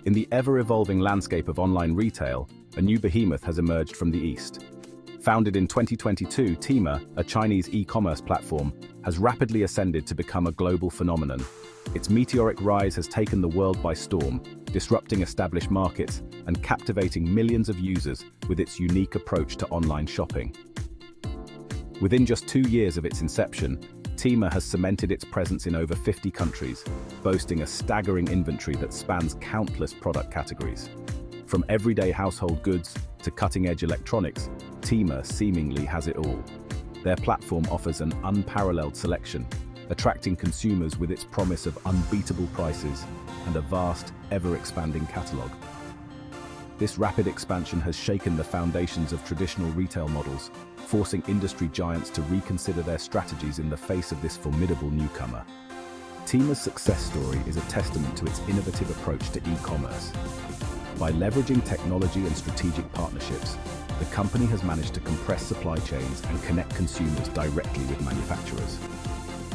In the ever-evolving landscape of online retail, a new behemoth has emerged from the East. Founded in 2022, Temu, a Chinese e-commerce platform, has rapidly ascended to become a global phenomenon. Its meteoric rise has taken the world by storm, disrupting established markets and captivating millions of users with its unique approach to online shopping. Within just 2 years of its inception, Temu has cemented its presence in over 50 countries, boasting a staggering inventory that spans countless product categories. From everyday household goods to cutting-edge electronics, Temu seemingly has it all. Their platform offers an unparalleled selection, attracting consumers with its promise of unbeatable prices and a vast, ever-expanding catalog. This rapid expansion has shaken the foundations of traditional retail models, forcing industry giants to reconsider their strategies in the face of this formidable newcomer. Temu's success story is a testament to its innovative approach to e-commerce. By leveraging technology and strategic partnerships, the company has managed to compress supply chains and connect consumers directly with manufacturers.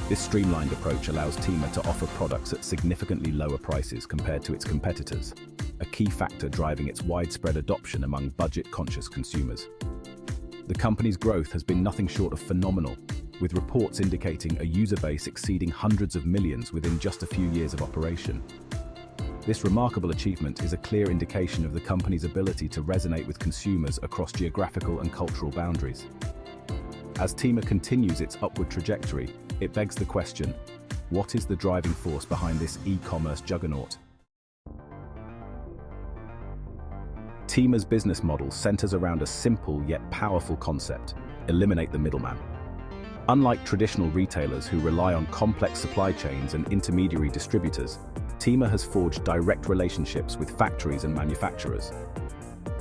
This streamlined approach allows Temu to offer products at significantly lower prices compared to its competitors, a key factor driving its widespread adoption among budget-conscious consumers. The company's growth has been nothing short of phenomenal, with reports indicating a user base exceeding hundreds of millions within just a few years of operation. This remarkable achievement is a clear indication of the company's ability to resonate with consumers across geographical and cultural boundaries. As Temu continues its upward trajectory, it begs the question, what is the driving force behind this e-commerce juggernaut? Temu's business model centers around a simple yet powerful concept: eliminate the middleman. Unlike traditional retailers who rely on complex supply chains and intermediary distributors, Temu has forged direct relationships with factories and manufacturers.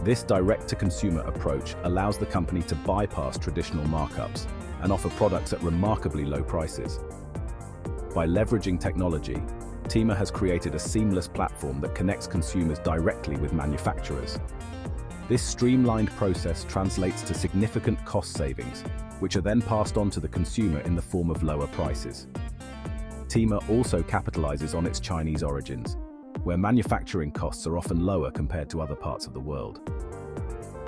This direct-to-consumer approach allows the company to bypass traditional markups and offer products at remarkably low prices. By leveraging technology, Temu has created a seamless platform that connects consumers directly with manufacturers. This streamlined process translates to significant cost savings, which are then passed on to the consumer in the form of lower prices. Temu also capitalizes on its Chinese origins, where manufacturing costs are often lower compared to other parts of the world.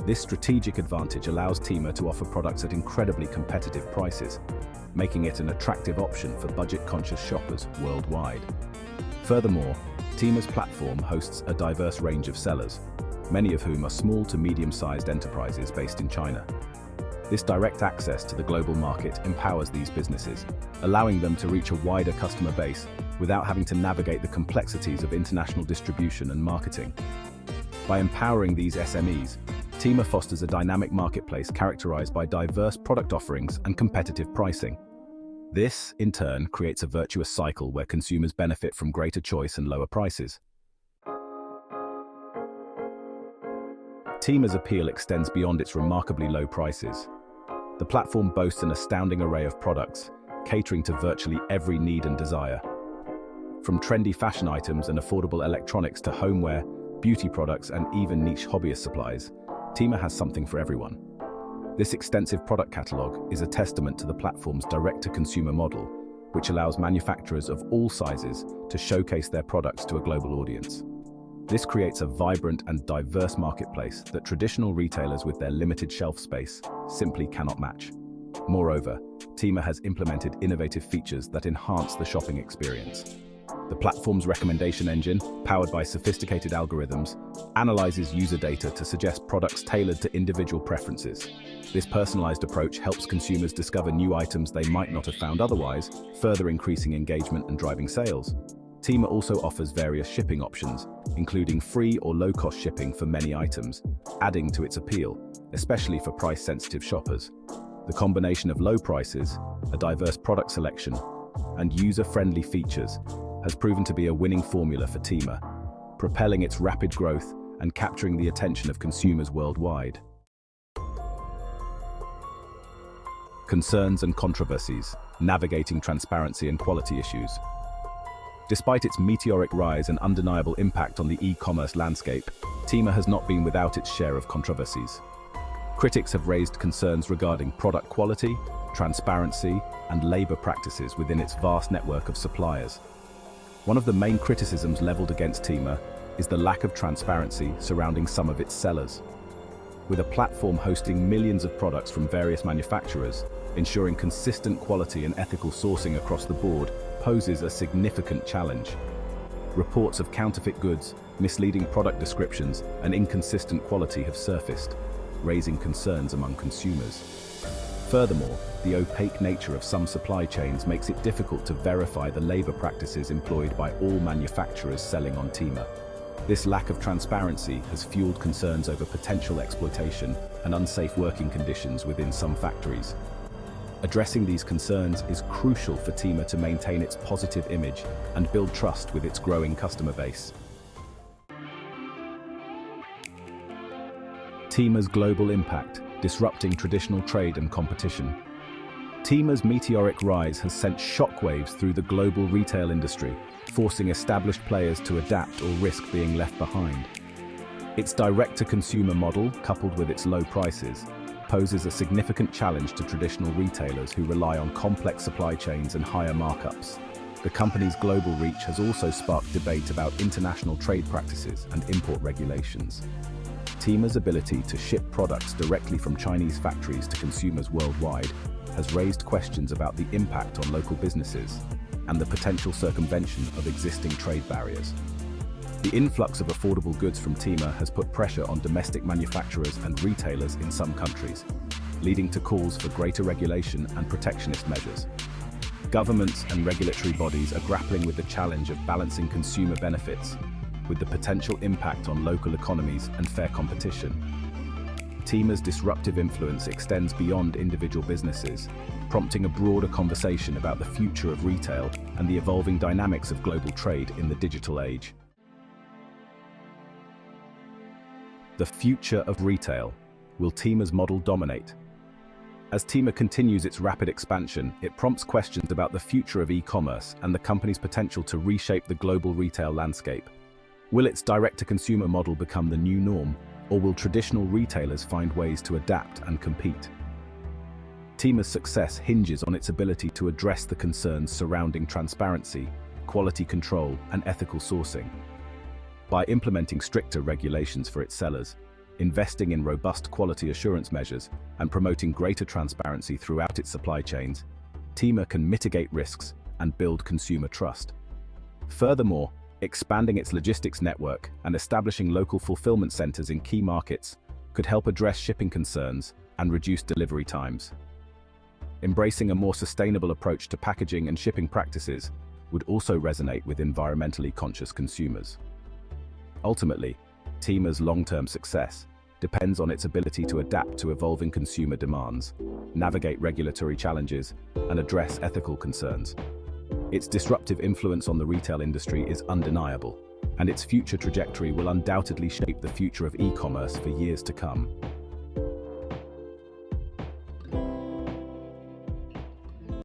This strategic advantage allows Temu to offer products at incredibly competitive prices, making it an attractive option for budget-conscious shoppers worldwide. Furthermore, Temu's platform hosts a diverse range of sellers, many of whom are small to medium-sized enterprises based in China. This direct access to the global market empowers these businesses, allowing them to reach a wider customer base without having to navigate the complexities of international distribution and marketing. By empowering these SMEs, Temu fosters a dynamic marketplace characterized by diverse product offerings and competitive pricing. This, in turn, creates a virtuous cycle where consumers benefit from greater choice and lower prices. Temu's appeal extends beyond its remarkably low prices. The platform boasts an astounding array of products, catering to virtually every need and desire. From trendy fashion items and affordable electronics to homeware, beauty products, and even niche hobbyist supplies, Temu has something for everyone. This extensive product catalog is a testament to the platform's direct-to-consumer model, which allows manufacturers of all sizes to showcase their products to a global audience. This creates a vibrant and diverse marketplace that traditional retailers with their limited shelf space simply cannot match. Moreover, Temu has implemented innovative features that enhance the shopping experience. The platform's recommendation engine, powered by sophisticated algorithms, analyzes user data to suggest products tailored to individual preferences. This personalized approach helps consumers discover new items they might not have found otherwise, further increasing engagement and driving sales. Temu also offers various shipping options, including free or low-cost shipping for many items, adding to its appeal, especially for price-sensitive shoppers. The combination of low prices, a diverse product selection, and user-friendly features has proven to be a winning formula for Temu, propelling its rapid growth and capturing the attention of consumers worldwide. Concerns and controversies, navigating transparency and quality issues. Despite its meteoric rise and undeniable impact on the e-commerce landscape, Temu has not been without its share of controversies. Critics have raised concerns regarding product quality, transparency, and labor practices within its vast network of suppliers. One of the main criticisms leveled against Temu is the lack of transparency surrounding some of its sellers. With a platform hosting millions of products from various manufacturers, ensuring consistent quality and ethical sourcing across the board poses a significant challenge. Reports of counterfeit goods, misleading product descriptions, and inconsistent quality have surfaced, raising concerns among consumers. Furthermore, the opaque nature of some supply chains makes it difficult to verify the labor practices employed by all manufacturers selling on Temu. This lack of transparency has fueled concerns over potential exploitation and unsafe working conditions within some factories. Addressing these concerns is crucial for Temu to maintain its positive image and build trust with its growing customer base. Temu's global impact, disrupting traditional trade and competition. Temu's meteoric rise has sent shockwaves through the global retail industry, forcing established players to adapt or risk being left behind. Its direct-to-consumer model, coupled with its low prices, poses a significant challenge to traditional retailers who rely on complex supply chains and higher markups. The company's global reach has also sparked debate about international trade practices and import regulations. Temu's ability to ship products directly from Chinese factories to consumers worldwide has raised questions about the impact on local businesses and the potential circumvention of existing trade barriers. The influx of affordable goods from Temu has put pressure on domestic manufacturers and retailers in some countries, leading to calls for greater regulation and protectionist measures. Governments and regulatory bodies are grappling with the challenge of balancing consumer benefits with the potential impact on local economies and fair competition. Temu's disruptive influence extends beyond individual businesses, prompting a broader conversation about the future of retail and the evolving dynamics of global trade in the digital age. The future of retail. Will Temu's model dominate? As Temu continues its rapid expansion, it prompts questions about the future of e-commerce and the company's potential to reshape the global retail landscape. Will its direct-to-consumer model become the new norm, or will traditional retailers find ways to adapt and compete? Temu's success hinges on its ability to address the concerns surrounding transparency, quality control, and ethical sourcing. By implementing stricter regulations for its sellers, investing in robust quality assurance measures, and promoting greater transparency throughout its supply chains, Temu can mitigate risks and build consumer trust. Furthermore, expanding its logistics network and establishing local fulfillment centers in key markets could help address shipping concerns and reduce delivery times. Embracing a more sustainable approach to packaging and shipping practices would also resonate with environmentally conscious consumers. Ultimately, Temu's long-term success depends on its ability to adapt to evolving consumer demands, navigate regulatory challenges, and address ethical concerns. Its disruptive influence on the retail industry is undeniable, and its future trajectory will undoubtedly shape the future of e-commerce for years to come.